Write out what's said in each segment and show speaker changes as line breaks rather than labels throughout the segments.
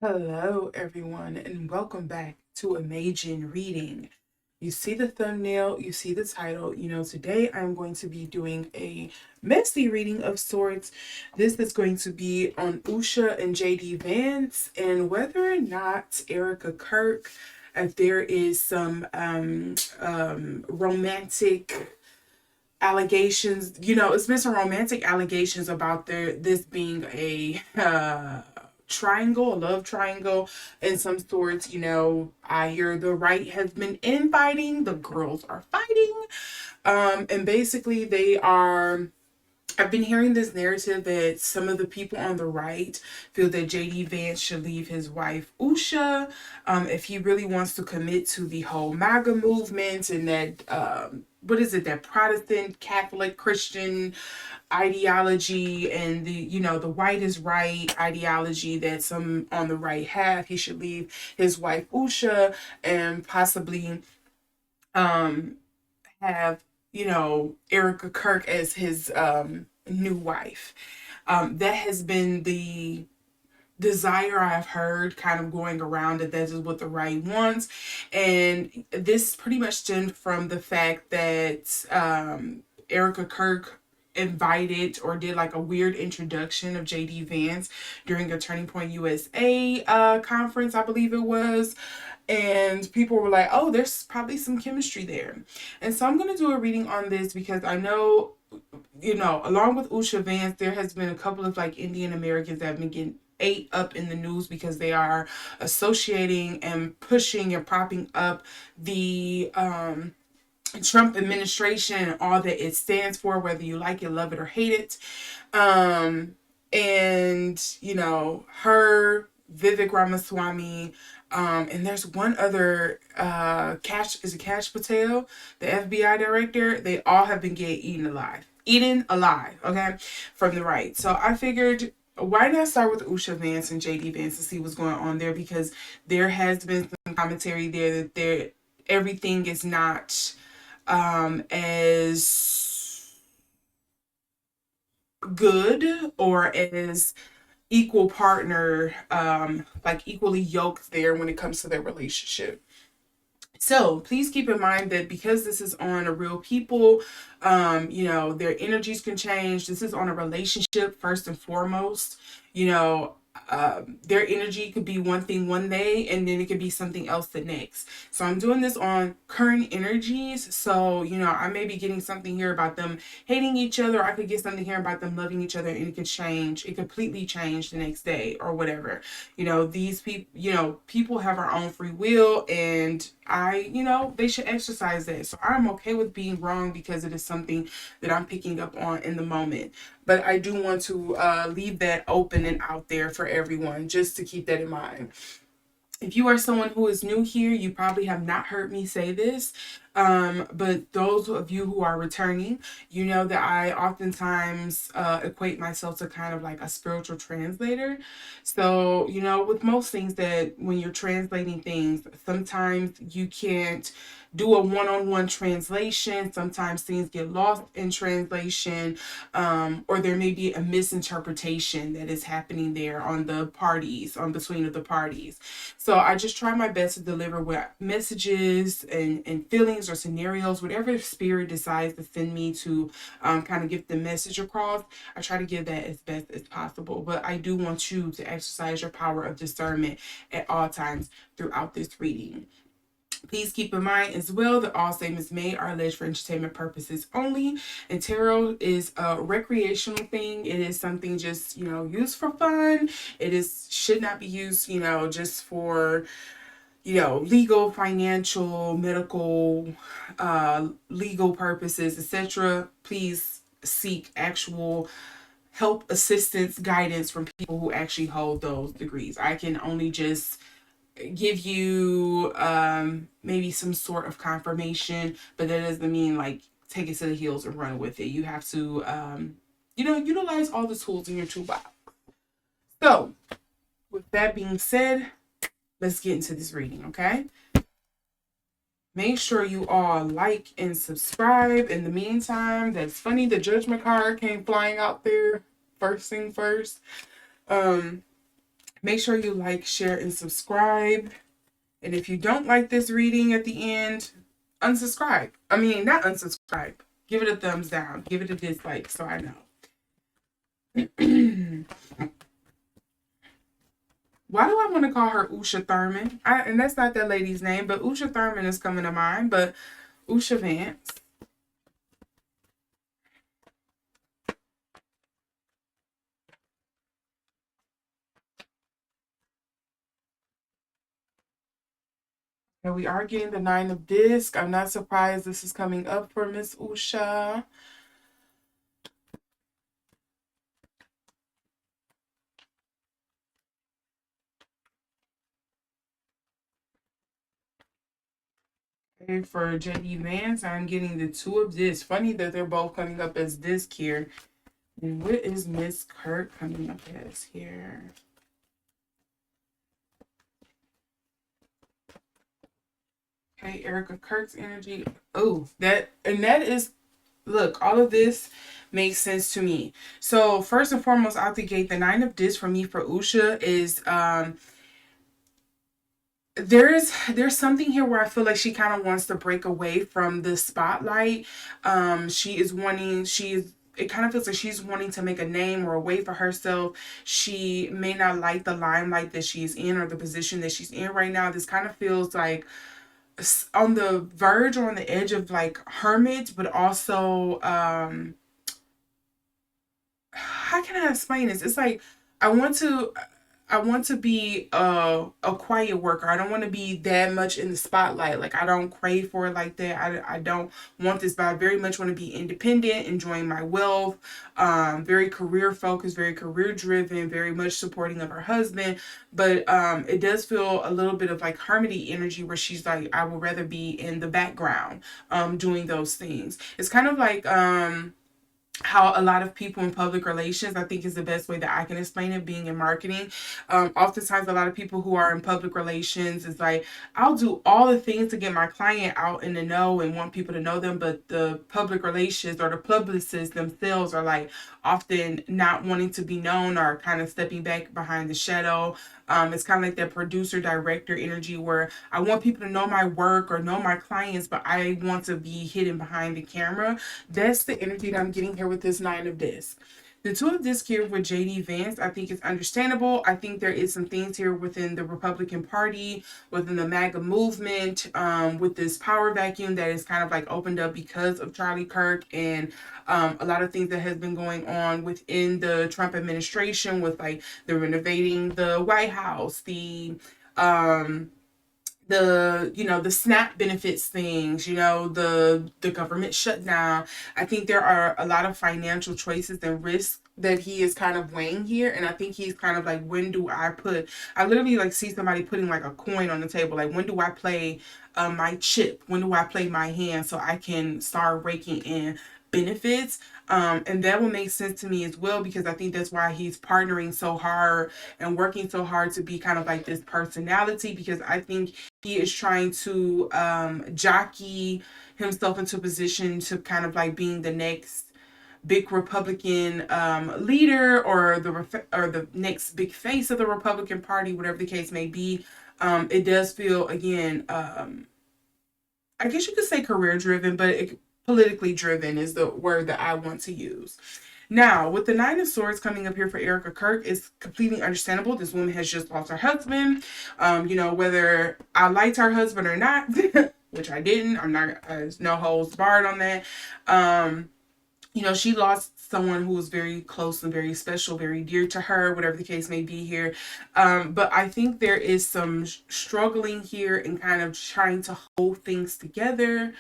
Hello, everyone, and welcome back to Imagine Reading. You see the thumbnail, you see the title. Today I'm going to be doing a messy reading of sorts. This is going to be on Usha and JD Vance and whether or not Erika Kirk, if there is some romantic allegations. It's been some romantic allegations about this being a triangle, a love triangle in some sorts. I hear the right has been infighting, the girls are fighting. And basically they are, I've been hearing this narrative that some of the people on the right feel that JD Vance should leave his wife Usha if he really wants to commit to the whole MAGA movement and that what is it, that Protestant Catholic Christian ideology and the white is right ideology that some on the right have. He should leave his wife Usha and possibly um have Erika Kirk as his new wife. That has been the desire I've heard kind of going around, that this is what the right wants. And this pretty much stemmed from the fact that Erika Kirk invited or did like a weird introduction of JD Vance during a Turning Point USA conference, I believe it was. And people were like, oh, there's probably some chemistry there. And so I'm going to do a reading on this because I know, along with Usha Vance, there has been a couple of like Indian Americans that have been getting ate up in the news because they are associating and pushing and propping up the Trump administration and all that it stands for, whether you like it, love it, or hate it. Her, Vivek Ramaswamy, and there's one other, Cash Patel, the FBI director. They all have been getting eaten alive, okay, from the right. So I figured, why not start with Usha Vance and JD Vance to see what's going on there, because there has been some commentary there that everything is not as good or as equal partner, like equally yoked there when it comes to their relationship. So please keep in mind that because this is on a real people, their energies can change. This is on a relationship first and foremost. You know, their energy could be one thing one day and then it could be something else the next. So I'm doing this on current energies. So, I may be getting something here about them hating each other. I could get something here about them loving each other and it could change. It completely change the next day or whatever. These people, people have our own free will, and they should exercise that. So I'm okay with being wrong because it is something that I'm picking up on in the moment. But I do want to leave that open and out there for everyone, just to keep that in mind. If you are someone who is new here, you probably have not heard me say this. But those of you who are returning, you know that I oftentimes equate myself to kind of like a spiritual translator. So, with most things, that when you're translating things, sometimes you can't do a one-on-one translation. Sometimes things get lost in translation, or there may be a misinterpretation that is happening there on the parties, on between the parties. So I just try my best to deliver what messages and feelings or scenarios, whatever spirit decides to send me to kind of get the message across. I try to give that as best as possible. But I do want you to exercise your power of discernment at all times throughout this reading. Please keep in mind as well that all statements made are alleged for entertainment purposes only, and tarot is a recreational thing. It is something just used for fun. It is should not be used just for legal, financial, medical, legal purposes, etc. Please seek actual help, assistance, guidance from people who actually hold those degrees. I can only just give you maybe some sort of confirmation, but that doesn't mean like take it to the heels and run with it. You have to utilize all the tools in your toolbox. So with that being said, let's get into this reading, okay? Make sure you all like and subscribe. In the meantime, that's funny, the judgment card came flying out there first thing first. um Make sure you like, share, and subscribe. And if you don't like this reading at the end, unsubscribe. I mean, not unsubscribe. Give it a thumbs down. Give it a dislike so I know. Why do I want to call her Usha Thurman? And that's not that lady's name, but Usha Thurman is coming to mind. But Usha Vance. And we are getting the Nine of Disc. I'm not surprised this is coming up for Miss Usha. Okay, for JD Vance, I'm getting the Two of Disc. Funny that they're both coming up as disc here. And what is Miss Kirk coming up as here? Okay, Erika Kirk's energy. Oh, that is, look, all of this makes sense to me. So first and foremost, out the gate, the Nine of Discs for me for Usha is there's something here where I feel like she kind of wants to break away from the spotlight. It kind of feels like she's wanting to make a name or a way for herself. She may not like the limelight that she's in or the position that she's in right now. This kind of feels like on the verge or on the edge of like hermit, but also how can I explain this? It's like I want to I want to be a quiet worker. I don't want to be that much in the spotlight. Like I don't crave for it like that. I don't want this, but I very much want to be independent, enjoying my wealth, very career focused, very career driven, very much supporting of her husband. But it does feel a little bit of like hermity energy where she's like, I would rather be in the background, doing those things. It's kind of like how a lot of people in public relations, I think is the best way that I can explain it, being in marketing. Oftentimes, a lot of people who are in public relations is like, I'll do all the things to get my client out in the know and want people to know them, but the public relations or the publicists themselves are like often not wanting to be known or kind of stepping back behind the shadow. It's kind of like that producer director energy where I want people to know my work or know my clients, but I want to be hidden behind the camera. That's the energy that I'm getting here with this Nine of Discs. The Two of Discs here with JD Vance, I think it's understandable. I think there is some things here within the Republican Party, within the MAGA movement, with this power vacuum that is kind of like opened up because of Charlie Kirk and a lot of things that has been going on within the Trump administration with like the renovating the White House, um, the SNAP benefits things, the government shutdown. I think there are a lot of financial choices and risks that he is kind of weighing here, and I think he's kind of like, when do I literally like see somebody putting like a coin on the table, like when do I play my chip, when do I play my hand so I can start raking in benefits. And that will make sense to me as well, because I think that's why he's partnering so hard and working so hard to be kind of like this personality, because I think he is trying to jockey himself into a position to kind of like being the next big Republican leader, or the next big face of the Republican Party, whatever the case may be. It does feel, again, I guess you could say career driven, but politically driven is the word that I want to use. Now, with the Nine of Swords coming up here for Erika Kirk, it's completely understandable. This woman has just lost her husband. Whether I liked her husband or not, which I didn't, I'm not, there's no holds barred on that. She lost someone who was very close and very special, very dear to her, whatever the case may be here. But I think there is some struggling here and kind of trying to hold things together.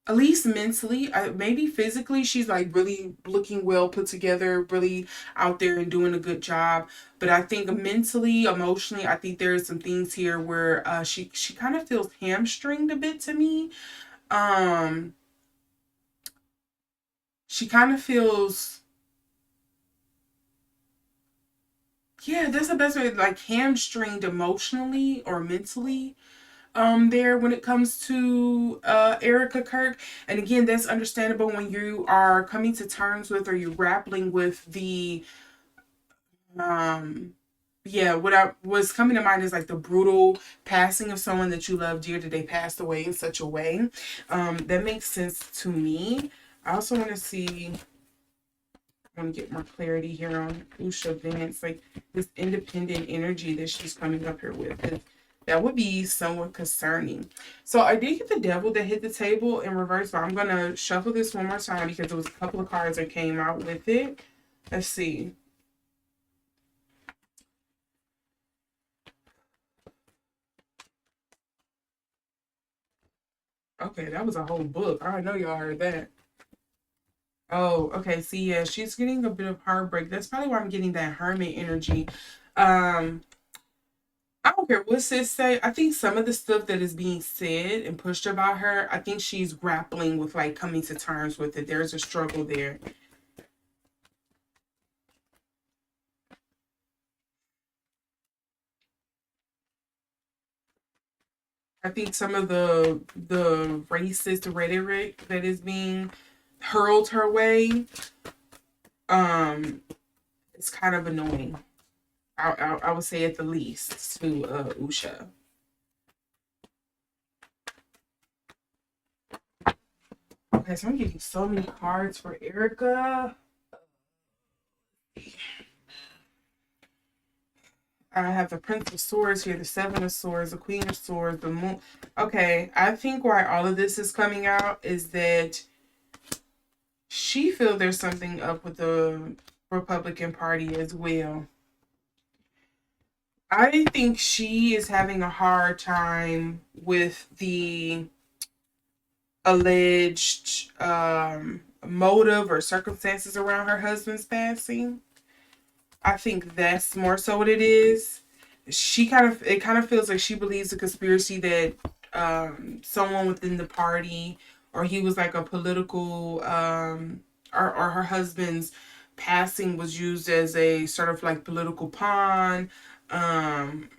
At least mentally, maybe physically, she's like really looking well put together, really out there and doing a good job. But I think mentally, emotionally, I think there's some things here where she kind of feels hamstringed a bit to me. Um, she kind of feels, yeah, that's the best way, like hamstringed emotionally or mentally. there when it comes to Erika Kirk. And again, that's understandable when you are coming to terms with or you're grappling with the um yeah, what I was coming to mind is like the brutal passing of someone that you love dear that they passed away in such a way. That makes sense to me. I also want to see, I want to get more clarity here on Usha Vance, like this independent energy that she's coming up here with. That would be somewhat concerning. So I did get the devil that hit the table in reverse, but I'm going to shuffle this one more time because there was a couple of cards that came out with it. Let's see. Okay, that was a whole book. I know y'all heard that. Oh, okay. See, yeah, she's getting a bit of heartbreak. That's probably why I'm getting that hermit energy. Um, I don't care what sis say. I think some of the stuff that is being said and pushed about her, I think she's grappling with like coming to terms with it. There's a struggle there. I think some of the racist rhetoric that is being hurled her way, um, it's kind of annoying. I would say at the least to Usha. Okay, so I'm getting so many cards for Erika. I have the Prince of Swords here, the Seven of Swords, the Queen of Swords, the Moon. Okay, I think why all of this is coming out is that she feels there's something up with the Republican Party as well. I think she is having a hard time with the alleged motive or circumstances around her husband's passing. I think that's more so what it is. It kind of feels like she believes the conspiracy that someone within the party or he was like a political or her husband's passing was used as a sort of like political pawn um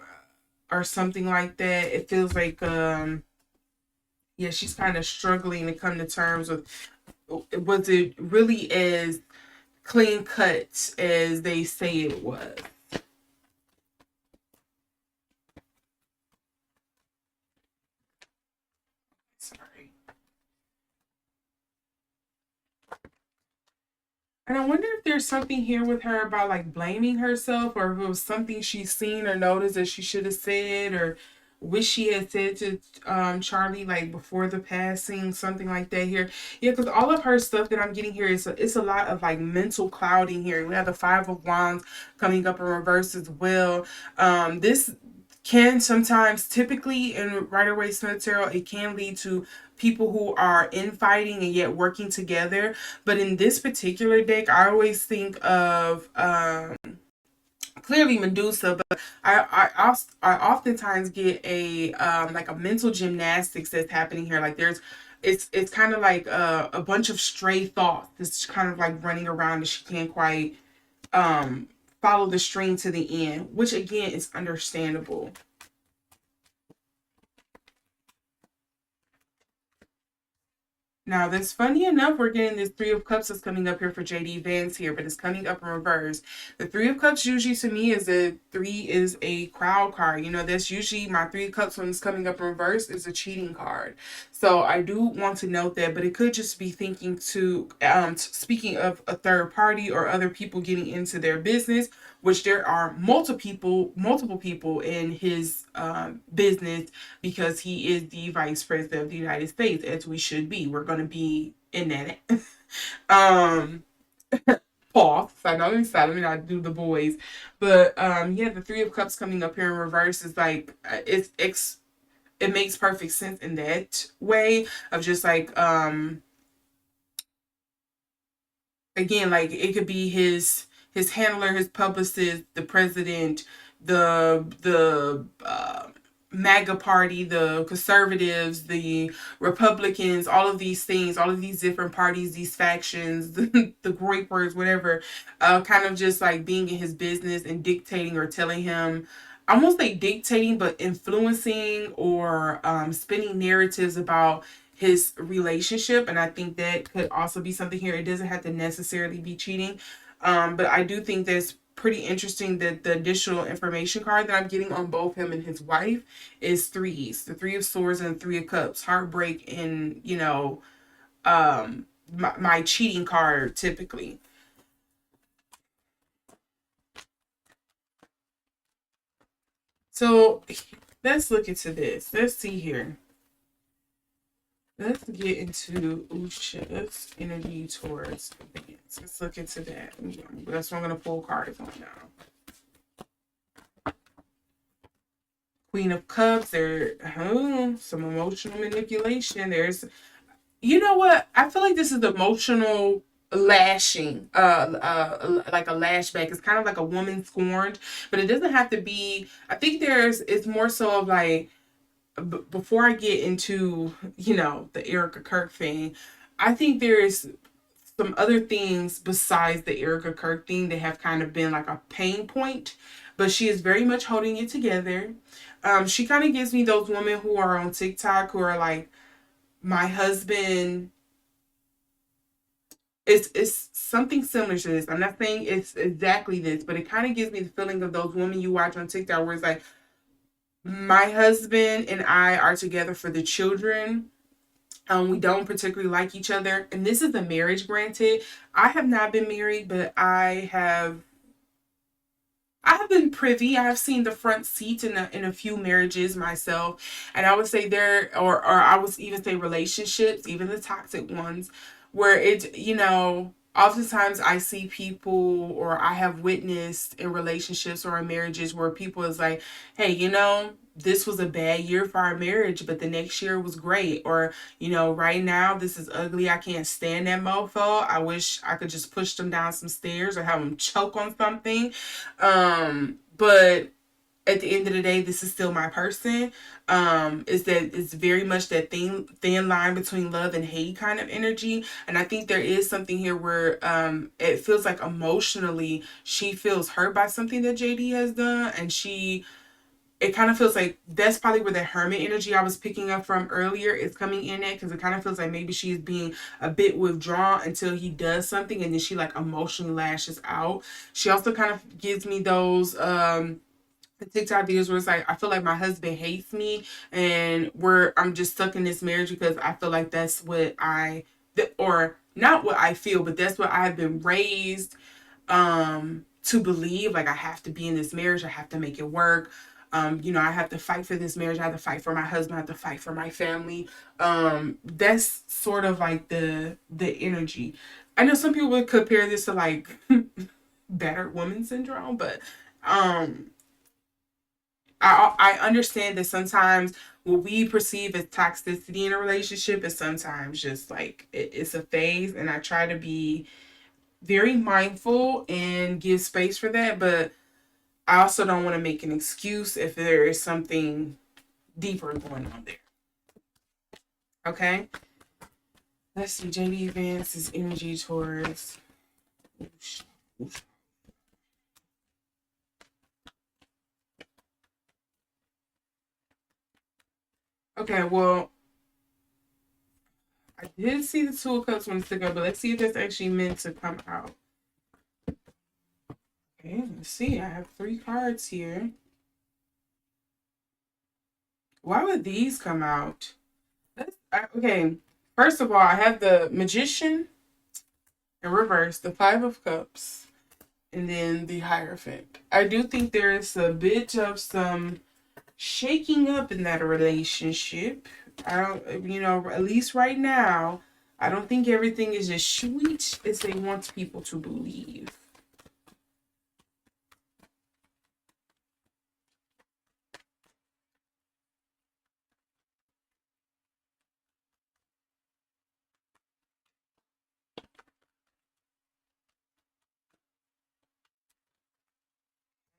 or something like that. It feels like yeah, she's kind of struggling to come to terms with was it really as clean cut as they say it was. Sorry. And I wonder if there's something here with her about like blaming herself or if it was something she's seen or noticed that she should have said or wish she had said to Charlie like before the passing, something like that here. Yeah, because all of her stuff that I'm getting here is it's a lot of like mental clouding here. We have the Five of Wands coming up in reverse as well. This can sometimes, typically in Rider Waite Smith Tarot, it can lead to people who are infighting and yet working together. But in this particular deck, I always think of clearly Medusa, but I oftentimes get a like a mental gymnastics that's happening here. Like there's it's kind of like a bunch of stray thoughts that's kind of like running around and she can't quite um follow the string to the end, which again is understandable. Now, that's funny enough, we're getting this Three of Cups that's coming up here for JD Vance here, but it's coming up in reverse. The Three of Cups usually to me is three is a crowd card. You know, that's usually my Three of Cups when it's coming up in reverse is a cheating card. So I do want to note that, but it could just be thinking to speaking of a third party or other people getting into their business, which there are multiple people in his business because he is the vice president of the United States, as we should be. We're going to be in that. um, Pause. I know it's sad. Let me not do the boys, but yeah, the Three of Cups coming up here in reverse is like it makes perfect sense in that way of just like again, like it could be his handler, his publicist, the president, the MAGA party, the conservatives, the Republicans, all of these things, all of these different parties, these factions, the grapers, whatever, kind of just like being in his business and dictating or telling him I won't say dictating, but influencing or spinning narratives about his relationship. And I think that could also be something here. It doesn't have to necessarily be cheating. But I do think that's pretty interesting that the additional information card that I'm getting on both him and his wife is threes, the three of swords and three of cups, heartbreak and, my cheating card typically. So let's look into this. Let's see here. Let's get into Usha's energy towards Vance. Let's look into that. That's what I'm going to pull cards on now. Queen of Cups. There's some emotional manipulation. There's, you know what? I feel like this is emotional lashing, like a lashback. It's kind of like a woman scorned, but it doesn't have to be. I think it's more so of like, before I get into, the Erika Kirk thing, I think there's some other things besides the Erika Kirk thing that have kind of been like a pain point, but she is very much holding it together. She kind of gives me those women who are on TikTok who are like, my husband. It's something similar to this. I'm not saying it's exactly this, but it kind of gives me the feeling of those women you watch on TikTok where it's like, my husband and I are together for the children. We don't particularly like each other. And this is a marriage, granted. I have not been married, but I have been privy. I have seen the front seat in a few marriages myself, and I would say or I would even say relationships, even the toxic ones, where oftentimes I see people or I have witnessed in relationships or in marriages where people is like, hey, this was a bad year for our marriage, but the next year was great. Or, right now this is ugly. I can't stand that mofo. I wish I could just push them down some stairs or have them choke on something. But at the end of the day, this is still my person. Is that it's very much that thin line between love and hate kind of energy. And I think there is something here where it feels like emotionally she feels hurt by something that JD has done, and it kind of feels like that's probably where the hermit energy I was picking up from earlier is coming in at, because it kind of feels like maybe she's being a bit withdrawn until he does something, and then she like emotionally lashes out. She also kind of gives me those the TikTok videos where it's like, I feel like my husband hates me, and I'm just stuck in this marriage because I feel like that's or not what I feel, but that's what I've been raised to believe. Like, I have to be in this marriage, I have to make it work. I have to fight for this marriage, I have to fight for my husband, I have to fight for my family. That's sort of like the energy. I know some people would compare this to like battered woman syndrome, but um I understand that sometimes what we perceive as toxicity in a relationship is sometimes just like it's a phase, and I try to be very mindful and give space for that, but I also don't want to make an excuse if there is something deeper going on there. Okay, let's see. JD Vance's energy towards. Okay, well, I did see the Two of Cups when it's together, but let's see if that's actually meant to come out. Okay, let's see. I have three cards here. Why would these come out? Okay, first of all, I have the Magician in reverse, the Five of Cups, and then the Hierophant. I do think there is a bit of some shaking up in that relationship. I don't, at least right now, I don't think everything is as sweet as they want people to believe.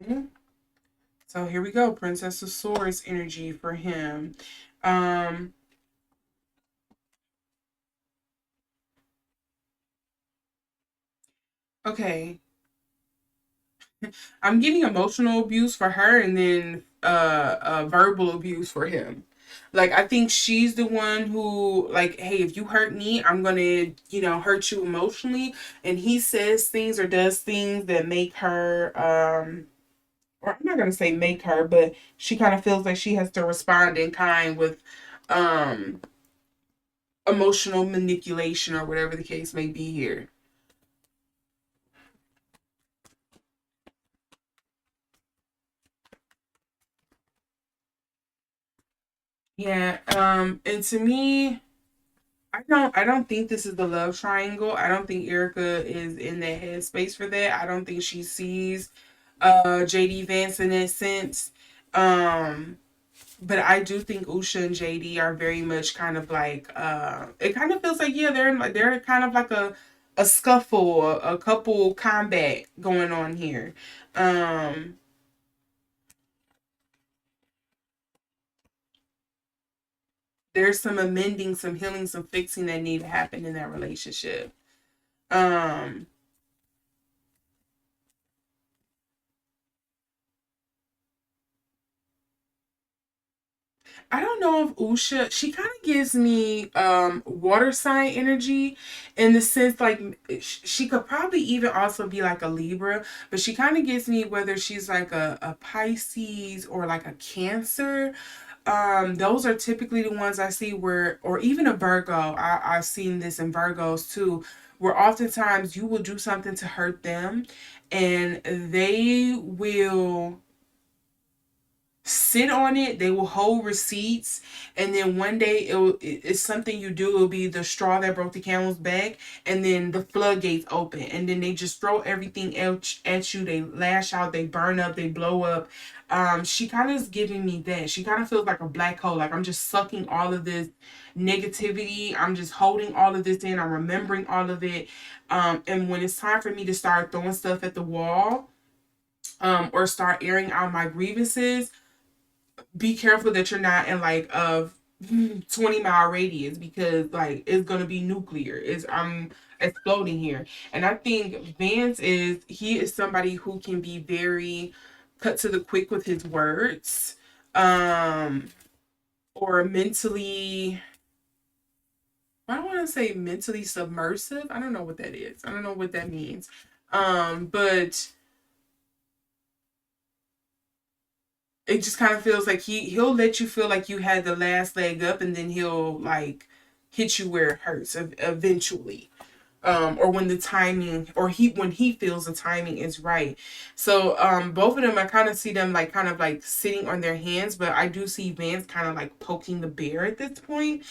Mhm. So here we go, Princess of Swords energy for him. Um, okay. I'm getting emotional abuse for her, and then verbal abuse for him. Like, I think she's the one who, like, hey, if you hurt me, I'm gonna, hurt you emotionally. And he says things or does things that make her, or I'm not gonna say make her, but she kind of feels like she has to respond in kind with um emotional manipulation or whatever the case may be here. Yeah, and to me, I don't think this is the love triangle. I don't think Erica is in that headspace for that. I don't think she sees JD Vance in that sense. Um but I do think Usha and JD are very much kind of like it kind of feels like, yeah, they're kind of like a scuffle, a couple combat going on here. Um there's some amending, some healing, some fixing that need to happen in that relationship. Um I don't know if Usha, she kind of gives me water sign energy, in the sense like she could probably even also be like a Libra, but she kind of gives me whether she's like a Pisces or like a Cancer. Those are typically the ones I see where, or even a Virgo. I've seen this in Virgos too, where oftentimes you will do something to hurt them, and they will sit on it. They will hold receipts, and then one day it's something you do. It'll be the straw that broke the camel's back, and then the floodgates open, and then they just throw everything at you. They lash out, they burn up, they blow up. She kind of is giving me that. She kind of feels like a black hole. Like, I'm just sucking all of this negativity. I'm just holding all of this in. I'm remembering all of it. And when it's time for me to start throwing stuff at the wall, or start airing out my grievances, be careful that you're not in like a 20-mile radius, because like it's gonna be nuclear. It's I'm exploding here. And I think Vance is somebody who can be very cut to the quick with his words. Um or mentally, I don't want to say mentally submersive. I don't know what that is. I don't know what that means. But it just kind of feels like he'll let you feel like you had the last leg up, and then he'll like hit you where it hurts eventually. Or when the timing, or he when he feels the timing is right. So both of them, I kind of see them like kind of like sitting on their hands, but I do see Vance kind of like poking the bear at this point.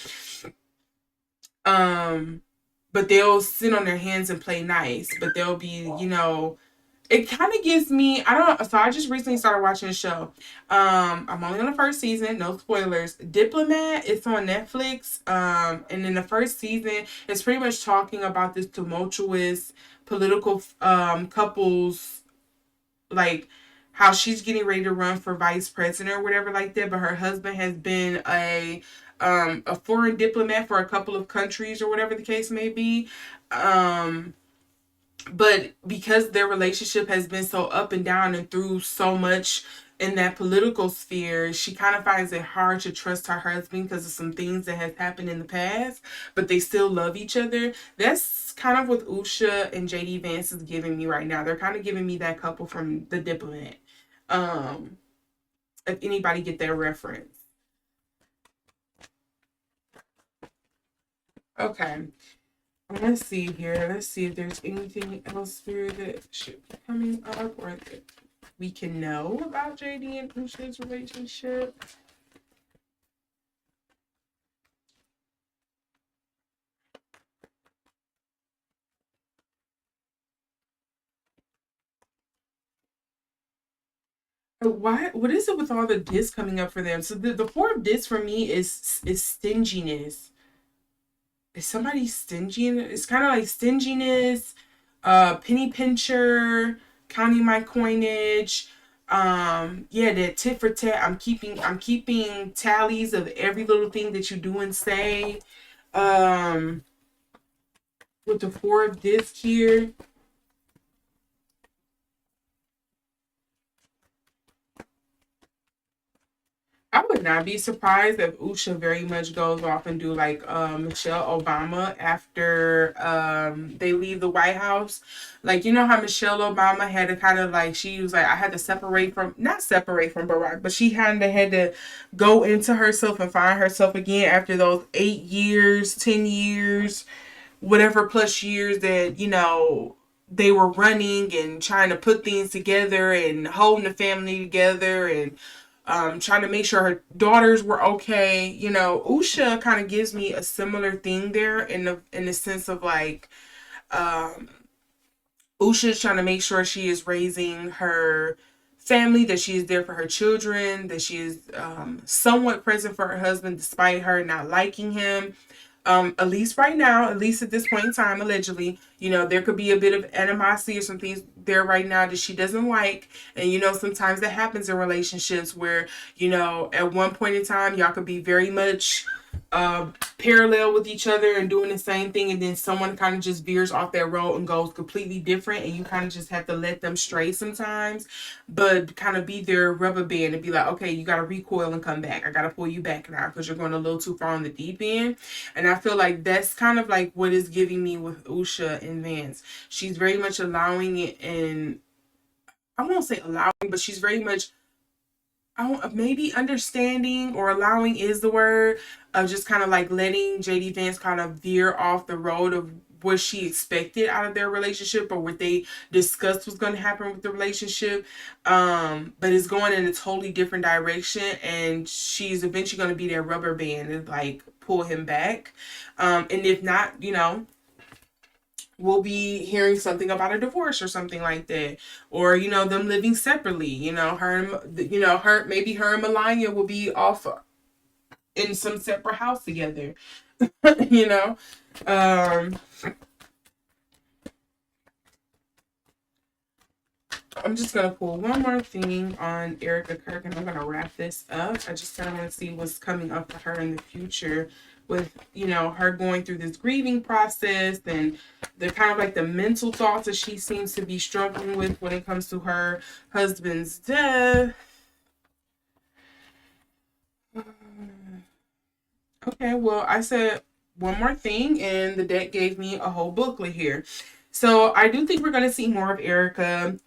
um but they'll sit on their hands and play nice, but they'll be, it kind of gives me, I don't, so I just recently started watching a show. I'm only on the first season, no spoilers. Diplomat, it's on Netflix. And in the first season, it's pretty much talking about this tumultuous political couples, like how she's getting ready to run for vice president or whatever like that, but her husband has been a foreign diplomat for a couple of countries or whatever the case may be. Um but because their relationship has been so up and down and through so much in that political sphere, she kind of finds it hard to trust her husband because of some things that has happened in the past, but they still love each other. That's kind of what Usha and JD Vance is giving me right now. They're kind of giving me that couple from The Diplomat. um if anybody get that reference. Okay, let's see here. Let's see if there's anything else here that should be coming up, or that we can know about JD and Usha's relationship. Why? What is it with all the discs coming up for them? So the four of discs for me is stinginess. Is somebody stingy? It's kind of like stinginess, penny pincher, counting my coinage. Yeah, that tit for tat. I'm keeping tallies of every little thing that you do and say. Um, with the four of discs here, I would not be surprised if Usha very much goes off and do like Michelle Obama after they leave the White House. Like, you know how Michelle Obama had to kind of like, she was like, I had to separate from, not separate from Barack, but she kind of had to go into herself and find herself again after those 8 years, 10 years, whatever plus years that, you know, they were running and trying to put things together and holding the family together and trying to make sure her daughters were okay. You know, Usha kind of gives me a similar thing there in the sense of like Usha's trying to make sure she is raising her family, that she is there for her children, that she is somewhat present for her husband despite her not liking him. At least right now, at least at this point in time, allegedly, you know, there could be a bit of animosity or some things there right now that she doesn't like. And, you know, sometimes that happens in relationships where, you know, at one point in time, y'all could be very much parallel with each other and doing the same thing. And then someone kind of just veers off that road and goes completely different. And you kind of just have to let them stray sometimes, but kind of be their rubber band and be like, okay, you got to recoil and come back. I got to pull you back now because you're going a little too far on the deep end. And I feel like that's kind of like what is giving me with Usha and Vance. She's very much allowing it, and I won't say allowing, but she's very much, I don't, maybe understanding or allowing is the word, of just kind of like letting JD Vance kind of veer off the road of what she expected out of their relationship or what they discussed was going to happen with the relationship. But it's going in a totally different direction, and she's eventually going to be their rubber band and like pull him back. And if not, you know, we'll be hearing something about a divorce or something like that, or you know, them living separately. You know, her, maybe her and Melania will be off in some separate house together. You know, um, I'm just gonna pull one more thing on Erika Kirk, and I'm gonna wrap this up. I just kind of want to see what's coming up for her in the future, with you know her going through this grieving process and the kind of like the mental thoughts that she seems to be struggling with when it comes to her husband's death. Okay, well, I said one more thing, and the deck gave me a whole booklet here. So I do think we're going to see more of Erika.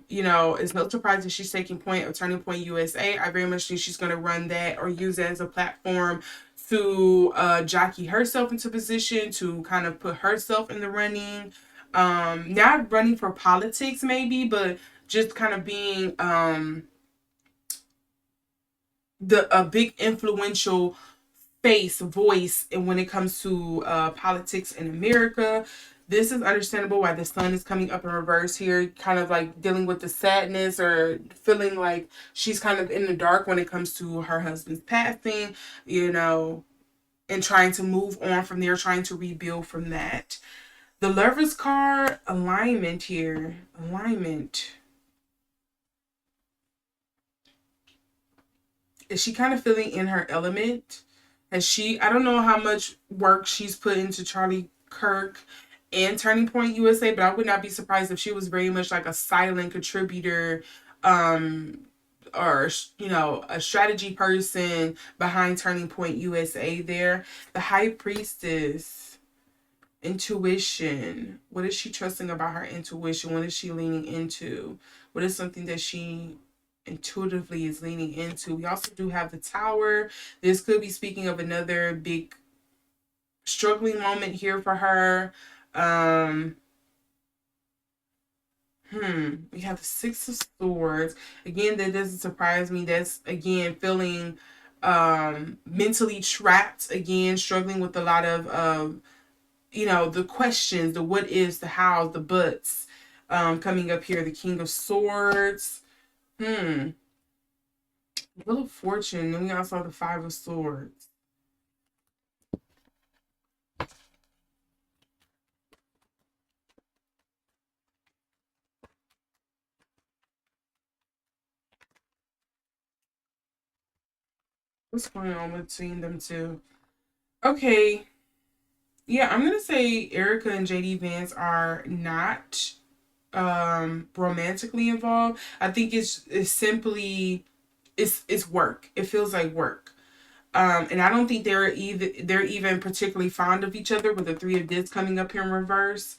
You know, it's no surprise that she's taking point of Turning Point USA. I very much think she's going to run that or use it as a platform to jockey herself into position, to kind of put herself in the running. Not running for politics, maybe, but just kind of being the a big influential face, voice, and when it comes to politics in America. This is understandable why the sun is coming up in reverse here, kind of like dealing with the sadness or feeling like she's kind of in the dark when it comes to her husband's passing, you know, and trying to move on from there, trying to rebuild from that. The Lover's card, alignment here. Alignment. Is she kind of feeling in her element? Has she, I don't know how much work she's put into Charlie Kirk and Turning Point USA, but I would not be surprised if she was very much like a silent contributor, um, or you know, a strategy person behind Turning Point USA there. The High Priestess, intuition. What is she trusting about her intuition? What is she leaning into? What is something that she intuitively is leaning into? We also do have the Tower. This could be speaking of another big struggling moment here for her. Um, we have the Six of Swords. Again, that doesn't surprise me. That's again feeling mentally trapped, again, struggling with a lot of you know, the questions, the what is, the hows, the buts. Coming up here, the King of Swords. Wheel of Fortune. Then we also have the Five of Swords. What's going on between them two? Okay. Yeah, I'm gonna say Erika and JD Vance are not romantically involved. I think it's simply it's work. It feels like work. And I don't think they're even particularly fond of each other with the three of this coming up here in reverse.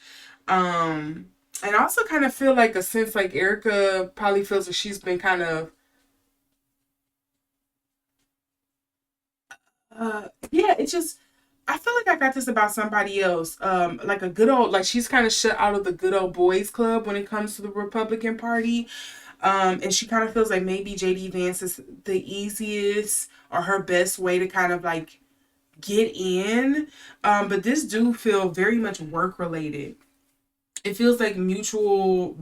And I also kind of feel like a sense like Erika probably feels that she's been kind of yeah, it's just I feel like I got this about somebody else. Like a good old like she's kind of shut out of the good old boys club when it comes to the Republican Party. And she kind of feels like maybe JD Vance is the easiest or her best way to kind of like get in. But this do feel very much work related. It feels like mutually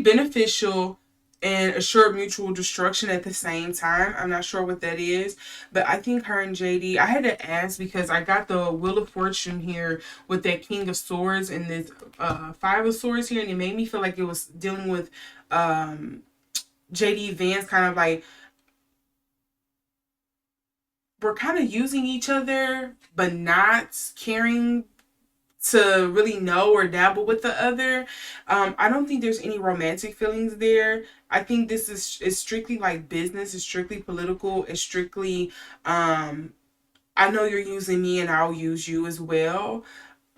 beneficial and assured mutual destruction at the same time. I'm not sure what that is, but I think her and JD, I had to ask because I got the Wheel of Fortune here with that King of Swords and this Five of Swords here, and it made me feel like it was dealing with JD Vance kind of like we're kind of using each other, but not caring to really know or dabble with the other. I don't think there's any romantic feelings there. I think this is strictly like business. It's strictly political. It's strictly I know you're using me and I'll use you as well.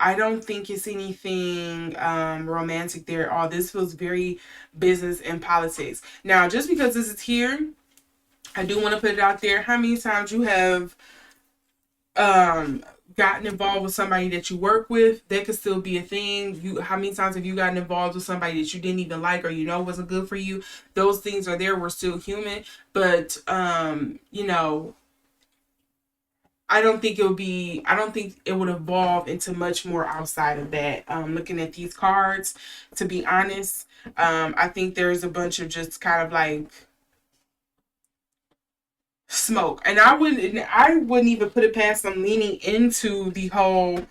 I don't think it's anything romantic there at all. This feels very business and politics. Now, just because this is here, I do want to put it out there. How many times you have um gotten involved with somebody that you work with, that could still be a thing. How many times have you gotten involved with somebody that you didn't even like or wasn't good for you? Those things are there. We're still human. But I don't think it would evolve into much more outside of that. Looking at these cards, to be honest, I think there's a bunch of just kind of like smoke. And I wouldn't even put it past them leaning into the whole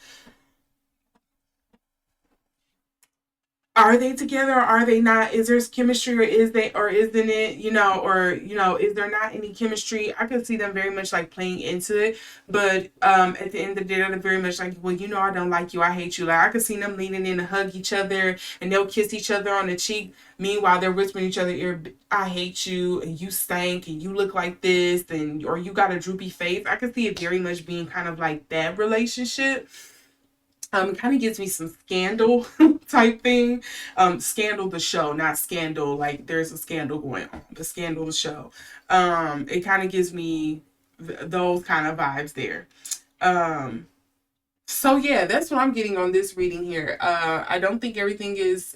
are they together or are they not? Is there chemistry or is they or isn't it, or is there not any chemistry? I could see them very much like playing into it. But at the end of the day, they're very much like, well, I don't like you, I hate you. Like I could see them leaning in to hug each other and they'll kiss each other on the cheek. Meanwhile, they're whispering each other ear, I hate you and you stank and you look like this and or you got a droopy face. I could see it very much being kind of like that relationship. It kind of gives me some Scandal type thing. Scandal the show, not Scandal like there's a scandal going on. The Scandal the show. It kind of gives me those kind of vibes there. Um, so yeah, that's what I'm getting on this reading here. I don't think everything is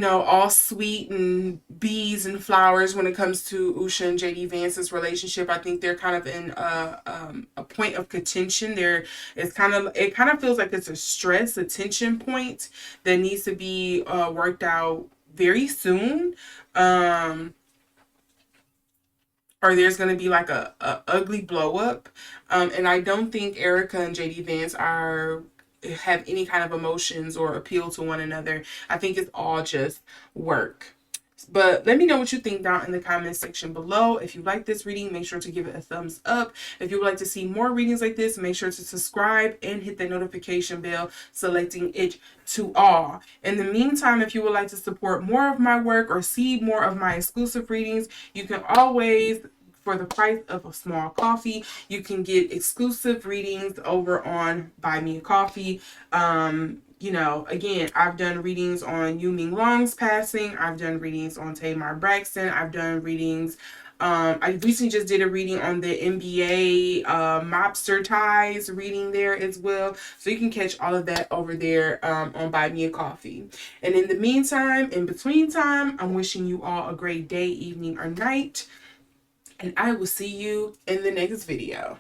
all sweet and bees and flowers when it comes to Usha and JD Vance's relationship. I think they're kind of in a point of contention. It kind of feels like it's a tension point that needs to be worked out very soon. Um, or there's going to be like a ugly blow up. And I don't think Erika and JD Vance are have any kind of emotions or appeal to one another. I think it's all just work. But let me know what you think down in the comment section below. If you like this reading, make sure to give it a thumbs up. If you would like to see more readings like this, make sure to subscribe and hit the notification bell, selecting it to all. In the meantime, if you would like to support more of my work or see more of my exclusive readings, you can always, for the price of a small coffee, you can get exclusive readings over on Buy Me a Coffee. Again, I've done readings on Yu Ming Long's passing. I've done readings on Tamar Braxton. I've done readings. I recently just did a reading on the NBA mobster ties reading there as well. So you can catch all of that over there on Buy Me a Coffee. And in the meantime, in between time, I'm wishing you all a great day, evening, or night. And I will see you in the next video.